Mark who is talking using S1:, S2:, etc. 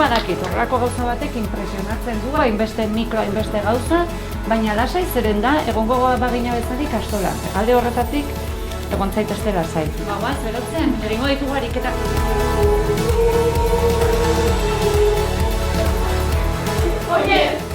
S1: badakit, horrelako gauza batek impresionatzen du, hainbeste mikro, hainbeste gauza, baina lasai zeren da, egongo bagina bezala ikastola. Alde horretatik, egon zaitezte lasai. Guaz, berotzen, egingo ditugu ariketak.
S2: Oye!